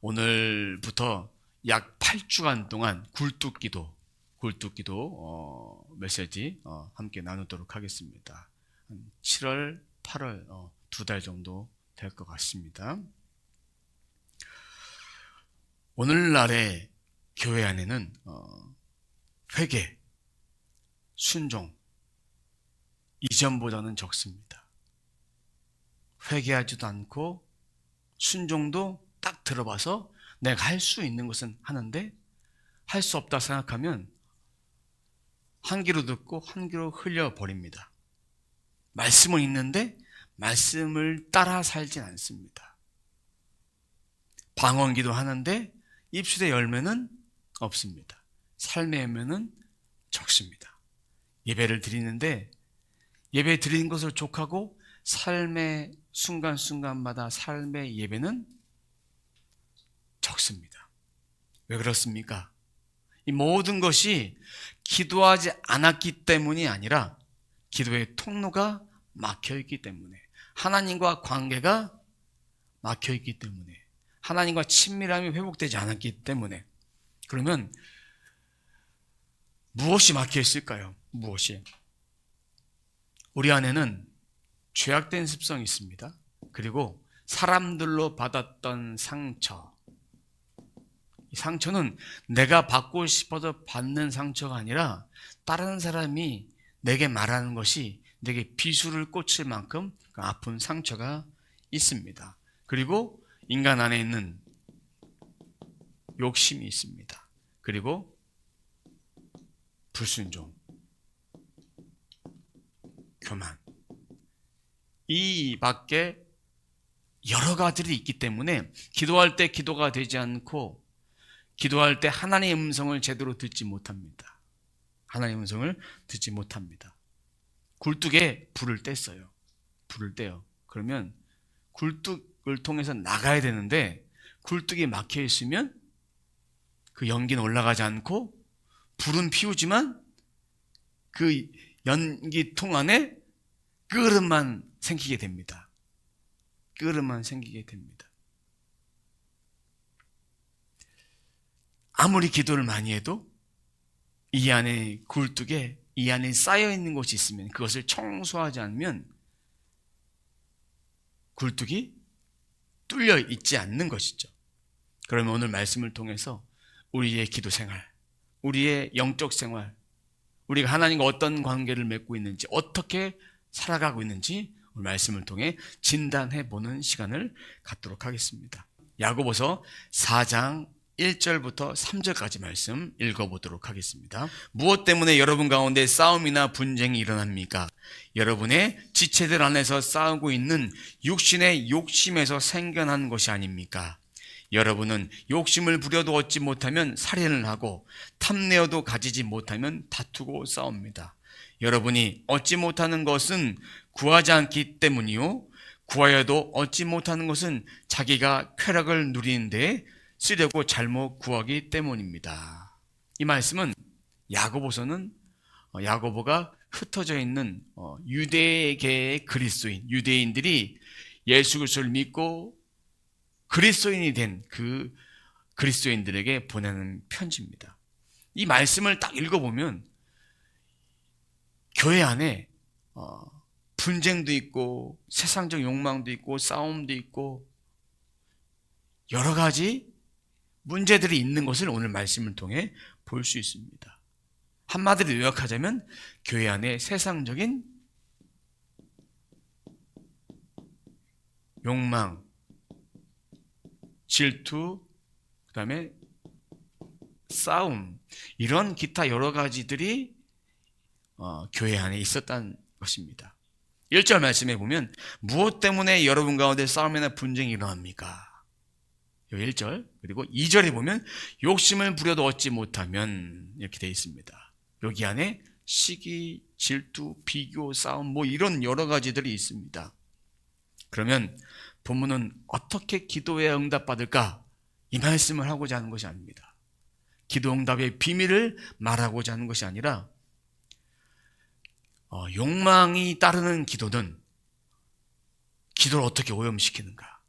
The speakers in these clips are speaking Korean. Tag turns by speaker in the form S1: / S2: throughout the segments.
S1: 오늘부터 약 8주간 동안 굴뚝기도 메시지 함께 나누도록 하겠습니다. 7월, 8월 2달 정도 될 것 같습니다. 오늘날의 교회 안에는 회개, 순종 이전보다는 적습니다. 회개하지도 않고 순종도 딱 들어봐서 내가 할 수 있는 것은 하는데 할 수 없다 생각하면 한 귀로 듣고 한 귀로 흘려버립니다. 말씀은 있는데 말씀을 따라 살진 않습니다. 방언기도 하는데 입술의 열매는 없습니다. 삶의 열매는 적습니다. 예배를 드리는데 예배 드리는 것을 족하고 삶의 순간순간마다 삶의 예배는 적습니다. 왜 그렇습니까? 이 모든 것이 기도하지 않았기 때문이 아니라 기도의 통로가 막혀있기 때문에, 하나님과 관계가 막혀있기 때문에, 하나님과 친밀함이 회복되지 않았기 때문에. 그러면 무엇이 막혀있을까요? 무엇이? 우리 안에는 죄악된 습성이 있습니다. 그리고 사람들로 받았던 상처, 이 상처는 내가 받고 싶어서 받는 상처가 아니라 다른 사람이 내게 말하는 것이 내게 비수를 꽂힐 만큼 그 아픈 상처가 있습니다. 그리고 인간 안에 있는 욕심이 있습니다. 그리고 불순종, 교만, 이 밖에 여러 가지들이 있기 때문에 기도할 때 기도가 되지 않고 기도할 때 하나님의 음성을 제대로 듣지 못합니다. 하나님의 음성을 듣지 못합니다. 굴뚝에 불을 뗐어요. 불을 떼요. 그러면 굴뚝을 통해서 나가야 되는데 굴뚝이 막혀 있으면 그 연기는 올라가지 않고 불은 피우지만 그 연기통 안에 끓음만 생기게 됩니다. 끓음만 생기게 됩니다. 아무리 기도를 많이 해도 이 안에 굴뚝에 이 안에 쌓여있는 것이 있으면 그것을 청소하지 않으면 굴뚝이 뚫려 있지 않는 것이죠. 그러면 오늘 말씀을 통해서 우리의 기도 생활, 우리의 영적 생활, 우리가 하나님과 어떤 관계를 맺고 있는지, 어떻게 살아가고 있는지 오늘 말씀을 통해 진단해 보는 시간을 갖도록 하겠습니다. 야고보서 4장 1절부터 3절까지 말씀 읽어보도록 하겠습니다. 무엇 때문에 여러분 가운데 싸움이나 분쟁이 일어납니까? 여러분의 지체들 안에서 싸우고 있는 육신의 욕심에서 생겨난 것이 아닙니까? 여러분은 욕심을 부려도 얻지 못하면 살인을 하고 탐내어도 가지지 못하면 다투고 싸웁니다. 여러분이 얻지 못하는 것은 구하지 않기 때문이요, 구하여도 얻지 못하는 것은 자기가 쾌락을 누리는데 쓰려고 잘못 구하기 때문입니다. 이 말씀은 야고보서는 야고보가 흩어져 있는 유대계의 그리스도인, 유대인들이 예수 그리스도를 믿고 그리스도인이 된 그 그리스도인들에게 보내는 편지입니다. 이 말씀을 딱 읽어보면 교회 안에 분쟁도 있고 세상적 욕망도 있고 싸움도 있고 여러 가지 문제들이 있는 것을 오늘 말씀을 통해 볼 수 있습니다. 한마디로 요약하자면 교회 안에 세상적인 욕망, 질투, 그 다음에 싸움, 이런 기타 여러 가지들이 교회 안에 있었다는 것입니다. 1절 말씀에 보면 무엇 때문에 여러분 가운데 싸움이나 분쟁이 일어납니까? 1절, 그리고 2절에 보면 욕심을 부려도 얻지 못하면, 이렇게 되어 있습니다. 여기 안에 시기, 질투, 비교, 싸움 이런 여러 가지들이 있습니다. 그러면 본문은 어떻게 기도에 응답받을까? 이 말씀을 하고자 하는 것이 아닙니다. 기도 응답의 비밀을 말하고자 하는 것이 아니라 욕망이 따르는 기도는 기도를 어떻게 오염시키는가,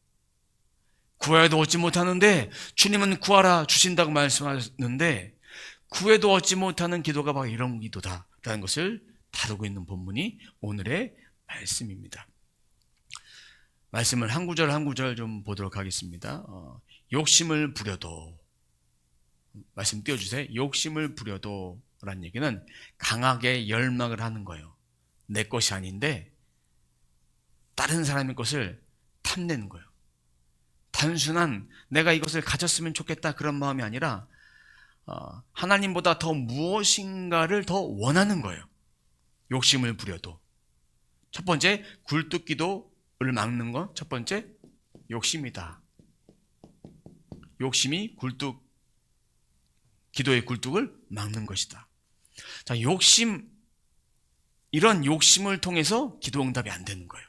S1: 구해도 얻지 못하는데 주님은 구하라 주신다고 말씀하셨는데 구해도 얻지 못하는 기도가 바로 이런 기도다라는 것을 다루고 있는 본문이 오늘의 말씀입니다. 말씀을 한 구절 한 구절 좀 보도록 하겠습니다. 욕심을 부려도, 말씀 띄워주세요. 욕심을 부려도 라는 얘기는 강하게 열망을 하는 거예요. 내 것이 아닌데 다른 사람의 것을 탐내는 거예요. 단순한 내가 이것을 가졌으면 좋겠다 그런 마음이 아니라 하나님보다 더 무엇인가를 더 원하는 거예요. 욕심을 부려도. 첫 번째, 굴뚝기도를 막는 건 첫 번째 욕심이다. 욕심이 기도의 굴뚝을 막는 것이다. 자, 이런 욕심을 통해서 기도 응답이 안 되는 거예요.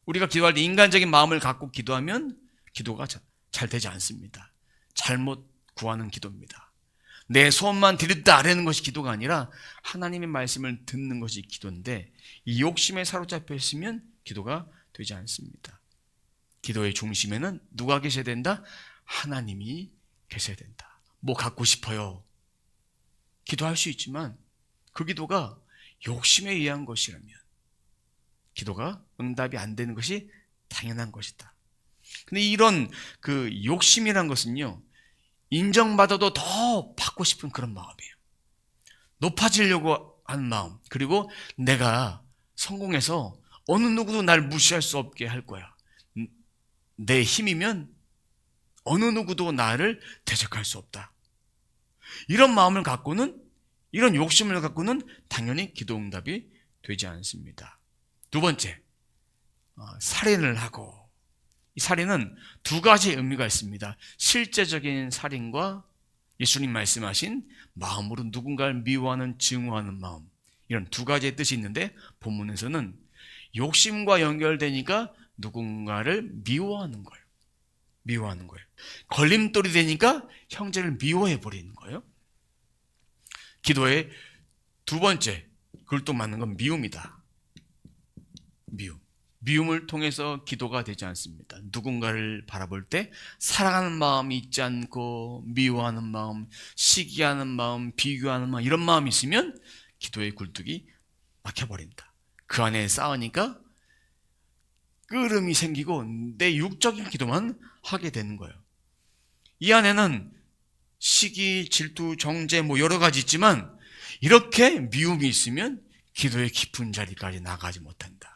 S1: 우리가 기도할 때 인간적인 마음을 갖고 기도하면 기도가 잘 되지 않습니다. 잘못 구하는 기도입니다. 내 소원만 들였다라는 것이 기도가 아니라 하나님의 말씀을 듣는 것이 기도인데 이 욕심에 사로잡혀 있으면 기도가 되지 않습니다. 기도의 중심에는 누가 계셔야 된다? 하나님이 계셔야 된다. 뭐 갖고 싶어요. 기도할 수 있지만 그 기도가 욕심에 의한 것이라면 기도가 응답이 안 되는 것이 당연한 것이다. 근데 이런 그 욕심이란 것은요, 인정받아도 더 받고 싶은 그런 마음이에요. 높아지려고 하는 마음, 그리고 내가 성공해서 어느 누구도 날 무시할 수 없게 할 거야. 내 힘이면 어느 누구도 나를 대적할 수 없다. 이런 마음을 갖고는, 이런 욕심을 갖고는 당연히 기도 응답이 되지 않습니다. 두 번째, 살인을 하고, 이 살인은 두 가지 의미가 있습니다. 실제적인 살인과 예수님 말씀하신 마음으로 누군가를 미워하는, 증오하는 마음, 이런 두 가지의 뜻이 있는데 본문에서는 욕심과 연결되니까 누군가를 미워하는 거예요. 미워하는 거예요. 걸림돌이 되니까 형제를 미워해 버리는 거예요. 기도의 두 번째 굴뚝 맞는 건 미움이다. 미움을 통해서 기도가 되지 않습니다. 누군가를 바라볼 때 사랑하는 마음이 있지 않고 미워하는 마음, 시기하는 마음, 비교하는 마음, 이런 마음이 있으면 기도의 굴뚝이 막혀버린다. 그 안에 쌓으니까 끓음이 생기고 내 육적인 기도만 하게 되는 거예요. 이 안에는 시기, 질투, 정죄 뭐 여러 가지 있지만 이렇게 미움이 있으면 기도의 깊은 자리까지 나가지 못한다.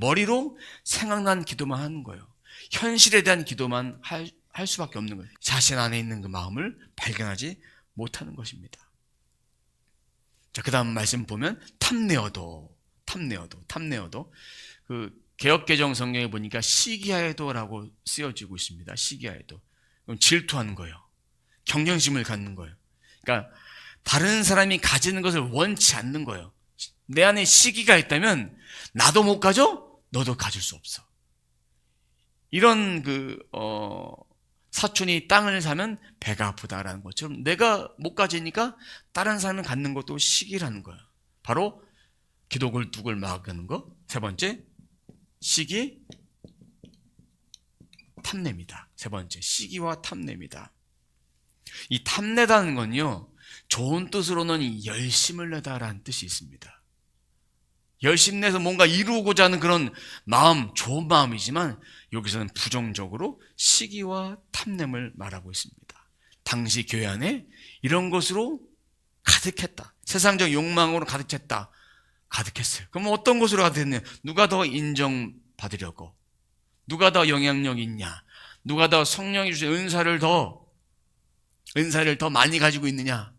S1: 머리로 생각난 기도만 하는 거예요. 현실에 대한 기도만 할 수밖에 없는 거예요. 자신 안에 있는 그 마음을 발견하지 못하는 것입니다. 자, 그 다음 말씀 보면 탐내어도 그 개역개정 성경에 보니까 시기하여도라고 쓰여지고 있습니다. 시기하여도. 그럼 질투하는 거예요. 경쟁심을 갖는 거예요. 그러니까 다른 사람이 가지는 것을 원치 않는 거예요. 내 안에 시기가 있다면 나도 못 가져? 너도 가질 수 없어. 이런 사촌이 땅을 사면 배가 아프다라는 것처럼 내가 못 가지니까 다른 사람이 갖는 것도 시기라는 거예요. 바로 기도 굴뚝을 막는 거. 세 번째, 시기, 탐내입니다. 세 번째, 시기와 탐내입니다. 이 탐내다는 건요, 좋은 뜻으로는 열심을 내다라는 뜻이 있습니다. 열심 내서 뭔가 이루고자 하는 그런 마음, 좋은 마음이지만 여기서는 부정적으로 시기와 탐냄을 말하고 있습니다. 당시 교회 안에 이런 것으로 가득했다. 세상적 욕망으로 가득했어요. 그럼 어떤 것으로 가득했냐? 누가 더 인정받으려고? 누가 더 영향력 있냐? 누가 더 성령이 주신 은사를 더 많이 가지고 있느냐?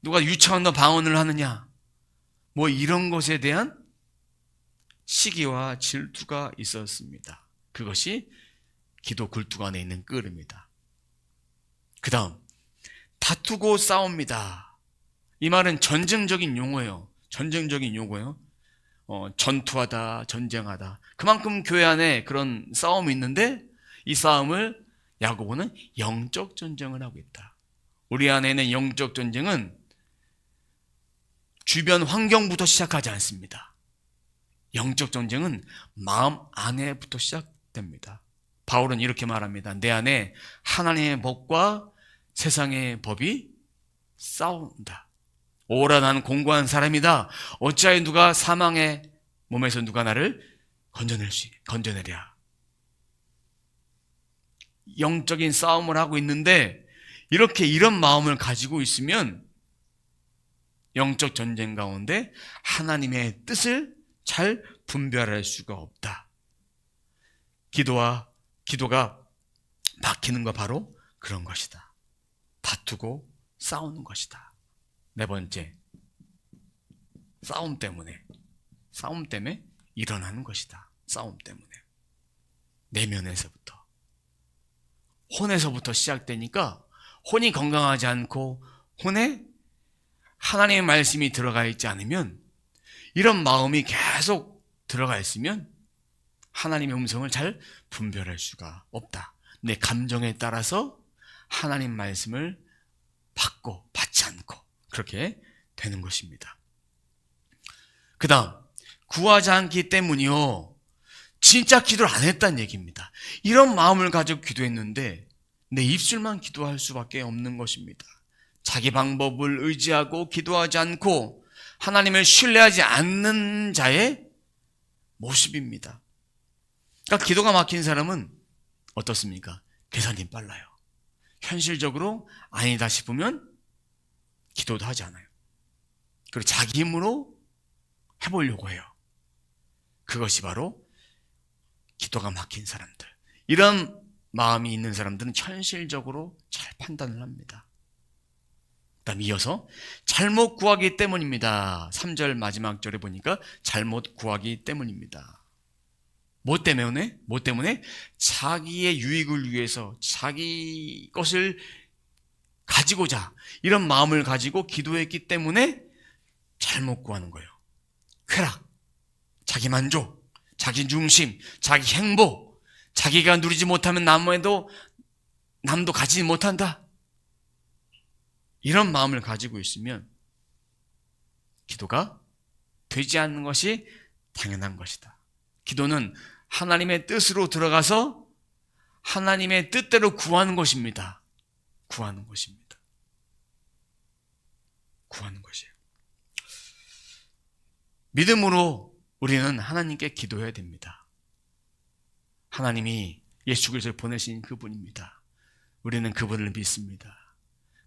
S1: 누가 유창한 더 방언을 하느냐? 뭐 이런 것에 대한 시기와 질투가 있었습니다. 그것이 기도 굴뚝 안에 있는 끓음이다. 그 다음, 다투고 싸웁니다. 이 말은 전쟁적인 용어예요. 전투하다, 전쟁하다. 그만큼 교회 안에 그런 싸움이 있는데 이 싸움을 야고보는 영적 전쟁을 하고 있다. 우리 안에 있는 영적 전쟁은 주변 환경부터 시작하지 않습니다. 영적 전쟁은 마음 안에부터 시작됩니다. 바울은 이렇게 말합니다. 내 안에 하나님의 법과 세상의 법이 싸운다. 오라 나는 공고한 사람이다. 어찌하여 누가 사망의 몸에서 누가 나를 건져내랴. 영적인 싸움을 하고 있는데 이런 마음을 가지고 있으면 영적 전쟁 가운데 하나님의 뜻을 잘 분별할 수가 없다. 기도가 막히는 거 바로 그런 것이다. 다투고 싸우는 것이다. 네 번째, 싸움 때문에 일어나는 것이다. 싸움 때문에 내면에서부터, 혼에서부터 시작되니까 혼이 건강하지 않고 혼에 하나님의 말씀이 들어가 있지 않으면, 이런 마음이 계속 들어가 있으면 하나님의 음성을 잘 분별할 수가 없다. 내 감정에 따라서 하나님 말씀을 받고 받지 않고 그렇게 되는 것입니다. 그 다음, 구하지 않기 때문이요, 진짜 기도를 안 했다는 얘기입니다. 이런 마음을 가지고 기도했는데 내 입술만 기도할 수밖에 없는 것입니다. 자기 방법을 의지하고 기도하지 않고 하나님을 신뢰하지 않는 자의 모습입니다. 그러니까 기도가 막힌 사람은 어떻습니까? 계산이 빨라요. 현실적으로 아니다 싶으면 기도도 하지 않아요. 그리고 자기 힘으로 해보려고 해요. 그것이 바로 기도가 막힌 사람들. 이런 마음이 있는 사람들은 현실적으로 잘 판단을 합니다. 그다음 이어서 잘못 구하기 때문입니다. 3절 마지막 절에 보니까 잘못 구하기 때문입니다. 뭐 때문에? 자기의 유익을 위해서 자기 것을 가지고자 이런 마음을 가지고 기도했기 때문에 잘못 구하는 거예요. 쾌락, 자기 만족, 자기 중심, 자기 행복, 자기가 누리지 못하면 남도 가지지 못한다. 이런 마음을 가지고 있으면 기도가 되지 않는 것이 당연한 것이다. 기도는 하나님의 뜻으로 들어가서 하나님의 뜻대로 구하는 것입니다. 구하는 것이에요. 믿음으로 우리는 하나님께 기도해야 됩니다. 하나님이 예수 그리스도를 보내신 그분입니다. 우리는 그분을 믿습니다.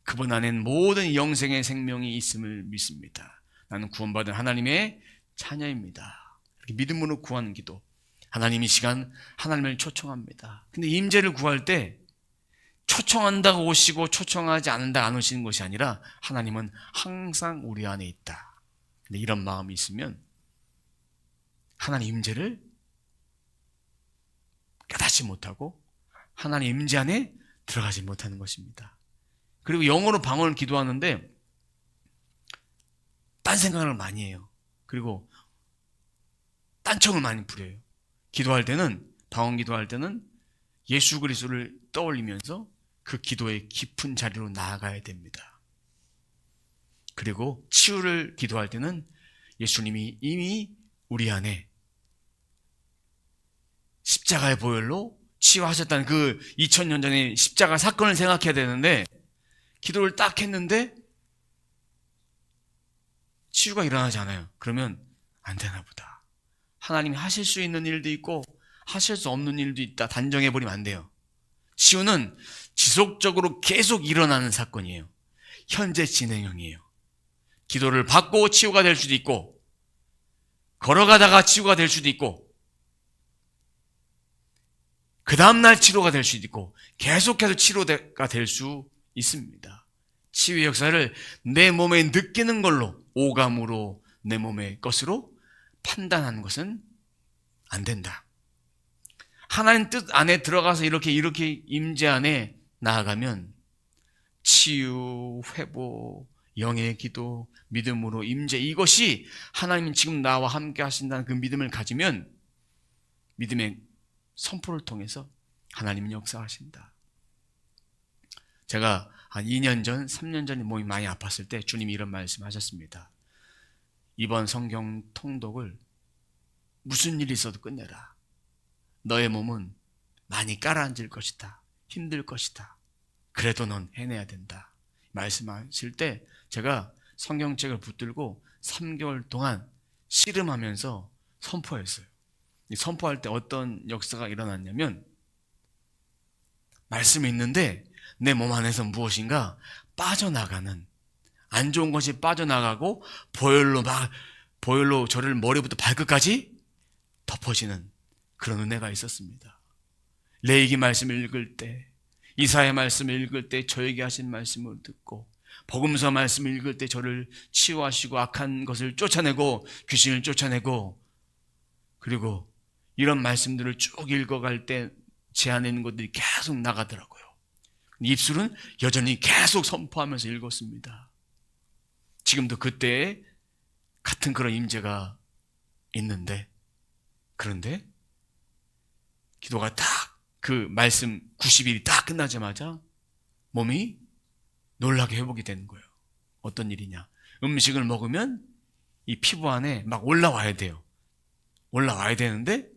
S1: 그분 안엔 모든 영생의 생명이 있음을 믿습니다. 나는 구원받은 하나님의 자녀입니다. 이렇게 믿음으로 구하는 기도. 하나님 이 시간 하나님을 초청합니다. 근데 임재를 구할 때 초청한다고 오시고 초청하지 않는다 안 오시는 것이 아니라 하나님은 항상 우리 안에 있다. 근데 이런 마음이 있으면 하나님 임재를 깨닫지 못하고 하나님 임재 안에 들어가지 못하는 것입니다. 그리고 영어로 방언을 기도하는데 딴 생각을 많이 해요. 그리고 딴청을 많이 부려요. 방언 기도할 때는 예수 그리스도를 떠올리면서 그 기도의 깊은 자리로 나아가야 됩니다. 그리고 치유를 기도할 때는 예수님이 이미 우리 안에 십자가의 보혈로 치유하셨다는 그 2000년 전의 십자가 사건을 생각해야 되는데, 기도를 딱 했는데 치유가 일어나지 않아요. 그러면 안 되나 보다. 하나님이 하실 수 있는 일도 있고 하실 수 없는 일도 있다. 단정해버리면 안 돼요. 치유는 지속적으로 계속 일어나는 사건이에요. 현재 진행형이에요. 기도를 받고 치유가 될 수도 있고, 걸어가다가 치유가 될 수도 있고, 그 다음날 치료가 될 수도 있고, 계속해서 치료가 될 수 있습니다. 치유의 역사를 내 몸에 느끼는 걸로, 오감으로 내 몸의 것으로 판단하는 것은 안 된다. 하나님 뜻 안에 들어가서 이렇게 임재 안에 나아가면 치유, 회복, 영의 기도, 믿음으로 임재, 이것이 하나님이 지금 나와 함께 하신다는 그 믿음을 가지면 믿음의 선포를 통해서 하나님은 역사하신다. 제가 한 2년 전, 3년 전에 몸이 많이 아팠을 때 주님이 이런 말씀하셨습니다. 이번 성경 통독을 무슨 일이 있어도 끝내라. 너의 몸은 많이 깔아앉을 것이다. 힘들 것이다. 그래도 넌 해내야 된다. 말씀하실 때 제가 성경책을 붙들고 3개월 동안 씨름하면서 선포했어요. 이 선포할 때 어떤 역사가 일어났냐면, 말씀이 있는데 내 몸 안에서 무엇인가 빠져나가는, 안 좋은 것이 빠져나가고 보혈로 저를 머리부터 발끝까지 덮어지는 그런 은혜가 있었습니다. 레위기 말씀을 읽을 때, 이사야 말씀을 읽을 때 저에게 하신 말씀을 듣고, 복음서 말씀을 읽을 때 저를 치유하시고 악한 것을 쫓아내고 귀신을 쫓아내고, 그리고 이런 말씀들을 쭉 읽어갈 때 제 안에 있는 것들이 계속 나가더라고요. 입술은 여전히 계속 선포하면서 읽었습니다. 지금도 그때의 같은 그런 임재가 있는데, 그런데 기도가 딱 그 말씀 90일이 딱 끝나자마자 몸이 놀라게 회복이 되는 거예요. 어떤 일이냐? 음식을 먹으면 이 피부 안에 막 올라와야 돼요. 올라와야 되는데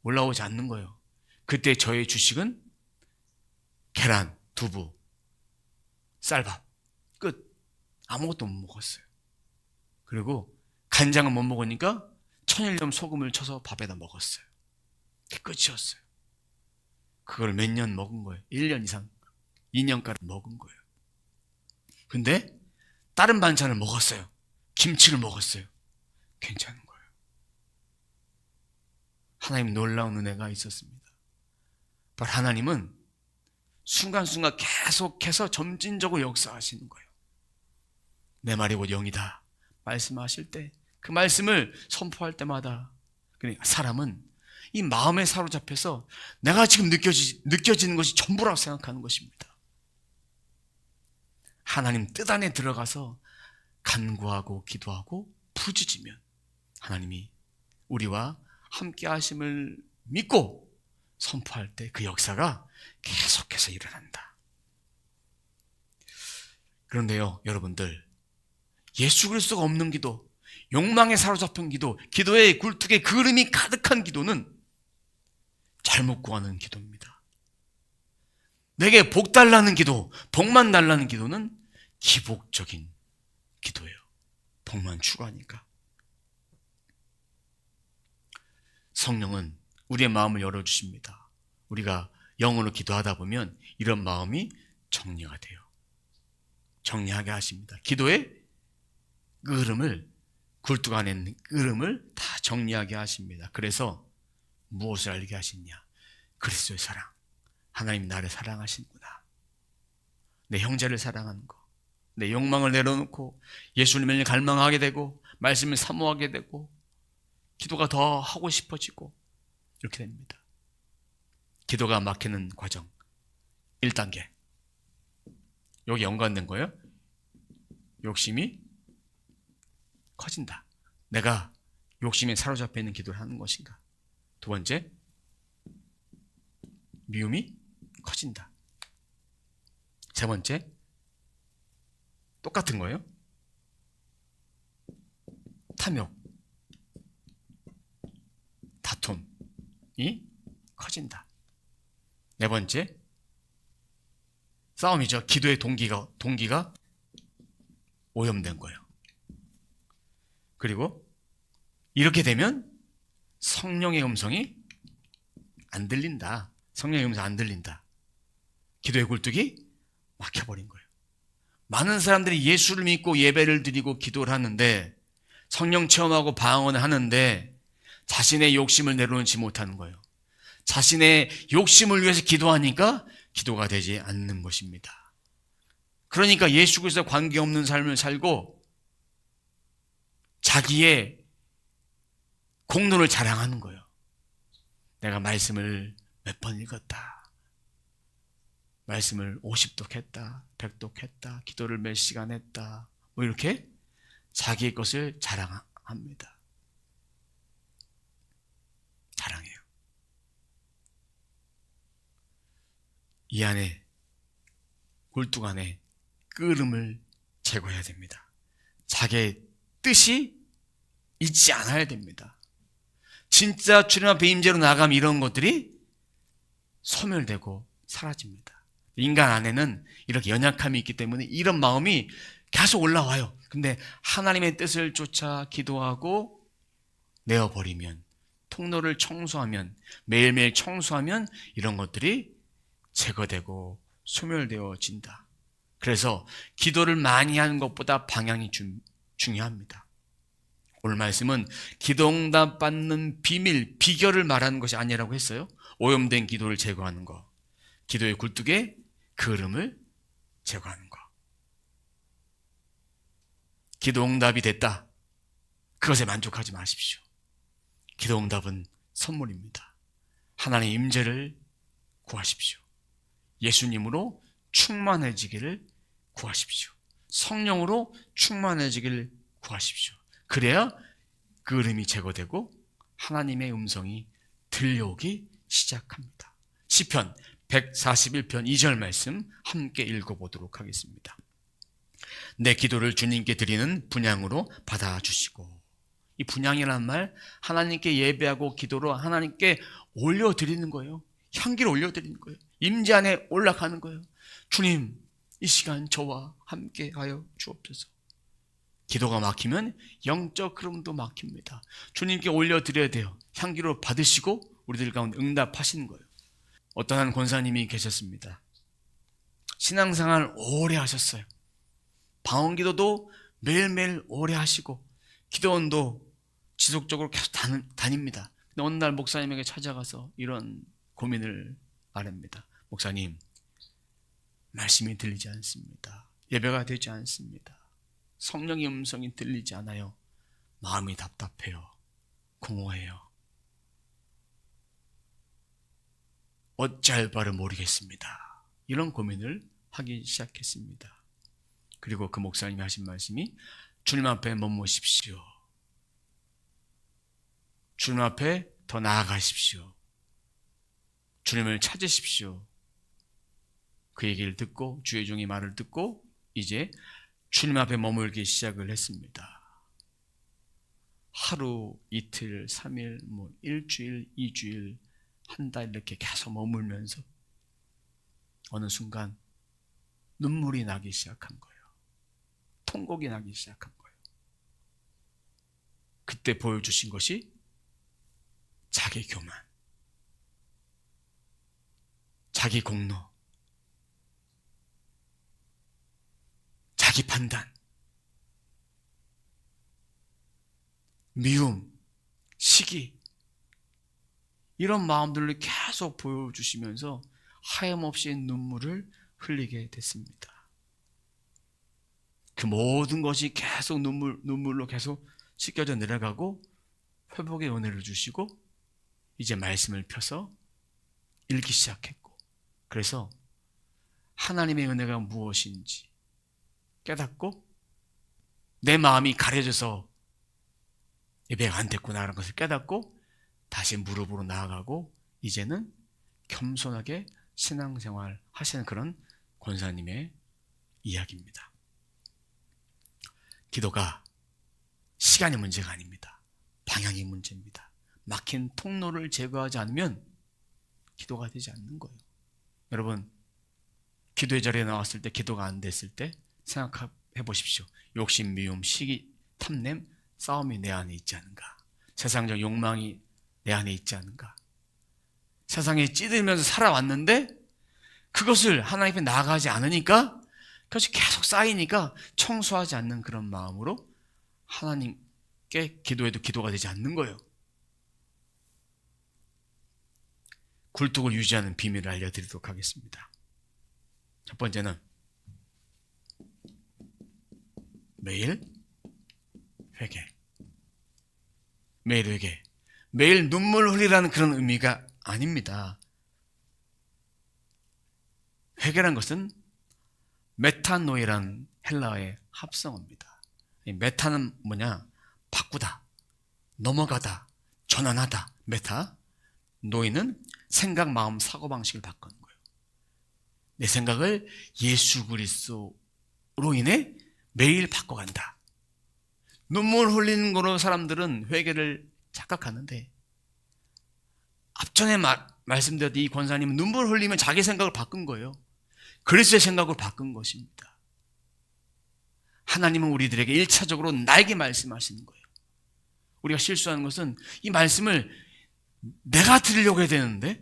S1: 올라오지 않는 거예요. 그때 저의 주식은 계란, 두부, 쌀밥, 끝. 아무것도 못 먹었어요. 그리고 간장은 못 먹으니까 천일염 소금을 쳐서 밥에다 먹었어요. 그게 끝이었어요. 그걸 몇 년 먹은 거예요. 1년 이상, 2년가량 먹은 거예요. 근데 다른 반찬을 먹었어요. 김치를 먹었어요. 괜찮은 거예요. 하나님 놀라운 은혜가 있었습니다. 하나님은 순간순간 계속해서 점진적으로 역사하시는 거예요. 내 말이 곧 영이다 말씀하실 때, 그 말씀을 선포할 때마다, 그러니까 사람은 이 마음에 사로잡혀서 내가 지금 느껴지는 것이 전부라고 생각하는 것입니다. 하나님 뜻 안에 들어가서 간구하고 기도하고 부르짖으면 하나님이 우리와 함께 하심을 믿고 선포할 때 그 역사가 계속해서 일어난다. 그런데요, 여러분들, 예수 그리스도가 없는 기도, 욕망에 사로잡힌 기도, 기도의 굴뚝에 그름이 가득한 기도는 잘못 구하는 기도입니다. 내게 복 달라는 기도, 복만 달라는 기도는 기복적인 기도예요. 복만 추구하니까. 성령은 우리의 마음을 열어주십니다. 우리가 영으로 기도하다 보면 이런 마음이 정리가 돼요. 정리하게 하십니다. 기도의 흐름을, 굴뚝 안에 있는 흐름을 다 정리하게 하십니다. 그래서 무엇을 알게 하시냐? 그리스도의 사랑. 하나님이 나를 사랑하시는구나. 내 형제를 사랑하는 거. 내 욕망을 내려놓고 예수님을 갈망하게 되고 말씀을 사모하게 되고 기도가 더 하고 싶어지고 이렇게 됩니다. 기도가 막히는 과정 1단계. 여기 연관된 거예요. 욕심이 커진다. 내가 욕심에 사로잡혀 있는 기도를 하는 것인가. 두 번째, 미움이 커진다. 세 번째, 똑같은 거예요. 탐욕, 다툼이 커진다. 네 번째, 싸움이죠. 기도의 동기가 오염된 거예요. 그리고 이렇게 되면 성령의 음성이 안 들린다. 성령의 음성 안 들린다. 기도의 굴뚝이 막혀버린 거예요. 많은 사람들이 예수를 믿고 예배를 드리고 기도를 하는데, 성령 체험하고 방언을 하는데 자신의 욕심을 내려놓지 못하는 거예요. 자신의 욕심을 위해서 기도하니까 기도가 되지 않는 것입니다. 그러니까 예수 그리스도와 관계없는 삶을 살고 자기의 공로를 자랑하는 거예요. 내가 말씀을 몇 번 읽었다. 말씀을 50독 했다. 100독 했다. 기도를 몇 시간 했다. 뭐 이렇게 자기의 것을 자랑합니다. 자랑해요. 이 안에, 굴뚝 안에 끓음을 제거해야 됩니다. 자기의 뜻이 있지 않아야 됩니다. 진짜 주님 앞에 임재로 나가면 이런 것들이 소멸되고 사라집니다. 인간 안에는 이렇게 연약함이 있기 때문에 이런 마음이 계속 올라와요. 근데 하나님의 뜻을 쫓아 기도하고 내어버리면, 통로를 청소하면, 매일매일 청소하면 이런 것들이 제거되고 소멸되어진다. 그래서 기도를 많이 하는 것보다 방향이 중요합니다. 오늘 말씀은 기도응답 받는 비밀, 비결을 말하는 것이 아니라고 했어요. 오염된 기도를 제거하는 것, 기도의 굴뚝에 그름을 제거하는 것. 기도응답이 됐다, 그것에 만족하지 마십시오. 기도응답은 선물입니다. 하나님의 임재를 구하십시오. 예수님으로 충만해지기를 구하십시오. 성령으로 충만해지기를 구하십시오. 그래야 그 이름이 제거되고 하나님의 음성이 들려오기 시작합니다. 시편 141편 2절 말씀 함께 읽어보도록 하겠습니다. 내 기도를 주님께 드리는 분향으로 받아주시고. 이 분향이라는 말, 하나님께 예배하고 기도로 하나님께 올려드리는 거예요. 향기를 올려드리는 거예요. 임재 안에 올라가는 거예요. 주님, 이 시간 저와 함께 하여 주옵소서. 기도가 막히면 영적 흐름도 막힙니다. 주님께 올려드려야 돼요. 향기로 받으시고 우리들 가운데 응답하시는 거예요. 어떤 한 권사님이 계셨습니다. 신앙생활 오래 하셨어요. 방언기도도 매일매일 오래 하시고 기도원도 지속적으로 계속 다닙니다. 근데 어느 날 목사님에게 찾아가서 이런 고민을 말합니다. 목사님, 말씀이 들리지 않습니다. 예배가 되지 않습니다. 성령의 음성이 들리지 않아요. 마음이 답답해요. 공허해요. 어찌할 바를 모르겠습니다. 이런 고민을 하기 시작했습니다. 그리고 그 목사님이 하신 말씀이 주님 앞에 머무십시오. 주님 앞에 더 나아가십시오. 주님을 찾으십시오. 그 얘기를 듣고, 주의 종의 말을 듣고 이제 주님 앞에 머물기 시작을 했습니다. 하루, 이틀, 3일, 일주일, 2주일, 한 달 이렇게 계속 머물면서 어느 순간 눈물이 나기 시작한 거예요. 통곡이 나기 시작한 거예요. 그때 보여주신 것이 자기 교만, 자기 공로, 자기 판단, 미움, 시기, 이런 마음들을 계속 보여주시면서 하염없이 눈물을 흘리게 됐습니다. 그 모든 것이 계속 눈물로 계속 씻겨져 내려가고 회복의 은혜를 주시고 이제 말씀을 펴서 읽기 시작했고, 그래서 하나님의 은혜가 무엇인지 깨닫고 내 마음이 가려져서 예배가 안 됐구나라는 것을 깨닫고 다시 무릎으로 나아가고 이제는 겸손하게 신앙생활 하시는 그런 권사님의 이야기입니다. 기도가 시간의 문제가 아닙니다. 방향의 문제입니다. 막힌 통로를 제거하지 않으면 기도가 되지 않는 거예요. 여러분, 기도의 자리에 나왔을 때 기도가 안 됐을 때 생각해 보십시오. 욕심, 미움, 시기, 탐냄, 싸움이 내 안에 있지 않은가? 세상적 욕망이 내 안에 있지 않은가? 세상에 찌들면서 살아왔는데 그것을 하나님 앞에 나아가지 않으니까 그것이 계속 쌓이니까 청소하지 않는 그런 마음으로 하나님께 기도해도 기도가 되지 않는 거예요. 굴뚝을 유지하는 비밀을 알려드리도록 하겠습니다. 첫 번째는 매일 회개. 매일 회개. 매일 눈물 흘리라는 그런 의미가 아닙니다. 회개란 것은 메타노이라는 헬라어의 합성어입니다. 이 메타는 뭐냐? 바꾸다, 넘어가다, 전환하다. 메타. 노이는 생각, 마음, 사고방식을 바꾸는 거예요. 내 생각을 예수 그리스도로 인해 매일 바꿔간다. 눈물 흘리는 거로 사람들은 회개를 착각하는데 앞전에 말씀드렸던 이 권사님은 눈물 흘리면 자기 생각을 바꾼 거예요. 그리스도의 생각을 바꾼 것입니다. 하나님은 우리들에게 1차적으로 나에게 말씀하시는 거예요. 우리가 실수하는 것은 이 말씀을 내가 들으려고 해야 되는데,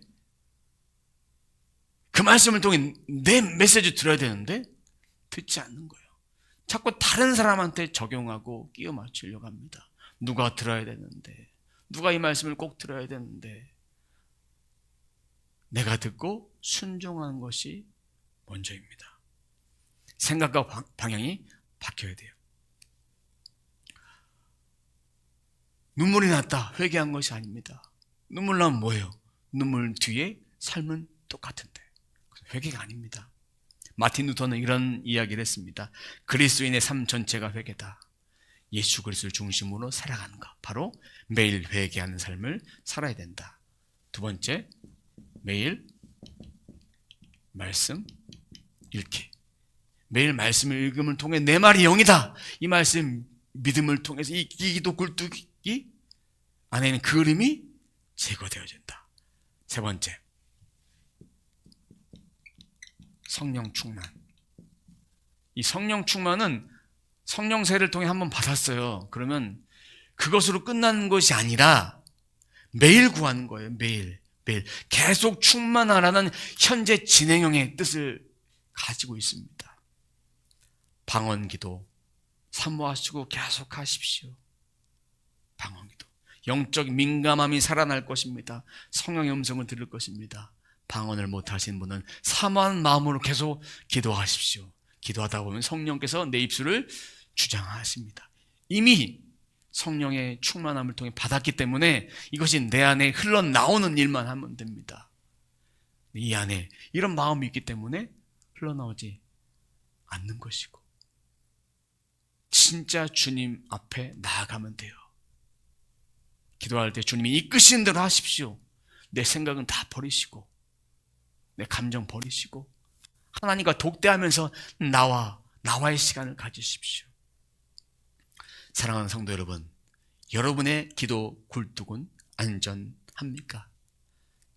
S1: 그 말씀을 통해 내 메시지 들어야 되는데 듣지 않는 거예요. 자꾸 다른 사람한테 적용하고 끼워 맞추려고 합니다. 누가 들어야 되는데, 누가 이 말씀을 꼭 들어야 되는데, 내가 듣고 순종하는 것이 먼저입니다. 생각과 방향이 바뀌어야 돼요. 눈물이 났다, 회개한 것이 아닙니다. 눈물 나면 뭐예요? 눈물 뒤에 삶은 똑같은데 회개가 아닙니다. 마틴 루터는 이런 이야기를 했습니다. 그리스도인의 삶 전체가 회개다. 예수 그리스도를 중심으로 살아가는 것, 바로 매일 회개하는 삶을 살아야 된다. 두 번째, 매일 말씀 읽기. 매일 말씀을 읽음을 통해 내 말이 영이다, 이 말씀 믿음을 통해서 이 기도 굴뚝이 안에 있는 그림이 제거되어진다. 세 번째, 성령 충만. 이 성령 충만은 성령세를 통해 한번 받았어요. 그러면 그것으로 끝나는 것이 아니라 매일 구하는 거예요. 매일 계속 충만하라는 현재 진행형의 뜻을 가지고 있습니다. 방언기도 사모하시고 계속 하십시오. 방언기도, 영적 민감함이 살아날 것입니다. 성령의 음성을 들을 것입니다. 방언을 못하신 분은 사모한 마음으로 계속 기도하십시오. 기도하다 보면 성령께서 내 입술을 주장하십니다. 이미 성령의 충만함을 통해 받았기 때문에 이것이 내 안에 흘러나오는 일만 하면 됩니다. 이 안에 이런 마음이 있기 때문에 흘러나오지 않는 것이고, 진짜 주님 앞에 나아가면 돼요. 기도할 때 주님이 이끄시는 대로 하십시오. 내 생각은 다 버리시고, 내 감정 버리시고, 하나님과 독대하면서 나와의 시간을 가지십시오. 사랑하는 성도 여러분, 여러분의 기도 굴뚝은 안전합니까?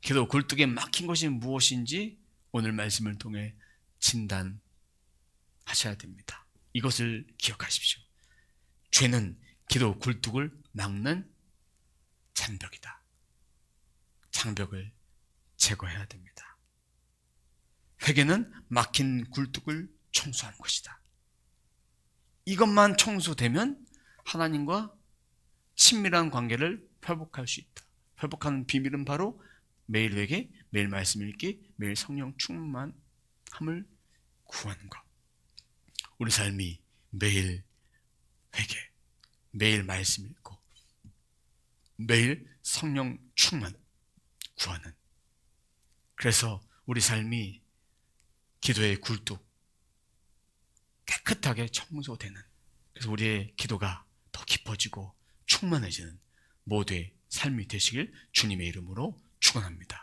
S1: 기도 굴뚝에 막힌 것이 무엇인지 오늘 말씀을 통해 진단하셔야 됩니다. 이것을 기억하십시오. 죄는 기도 굴뚝을 막는 장벽이다. 장벽을 제거해야 됩니다. 회개는 막힌 굴뚝을 청소하는 것이다. 이것만 청소되면 하나님과 친밀한 관계를 회복할 수 있다. 회복하는 비밀은 바로 매일 회개, 매일 말씀 읽기, 매일 성령 충만함을 구하는 것. 우리 삶이 매일 회개, 매일 말씀 읽고, 매일 성령 충만 구하는, 그래서 우리 삶이 기도의 굴뚝 깨끗하게 청소되는, 그래서 우리의 기도가 더 깊어지고 충만해지는 모두의 삶이 되시길 주님의 이름으로 축원합니다.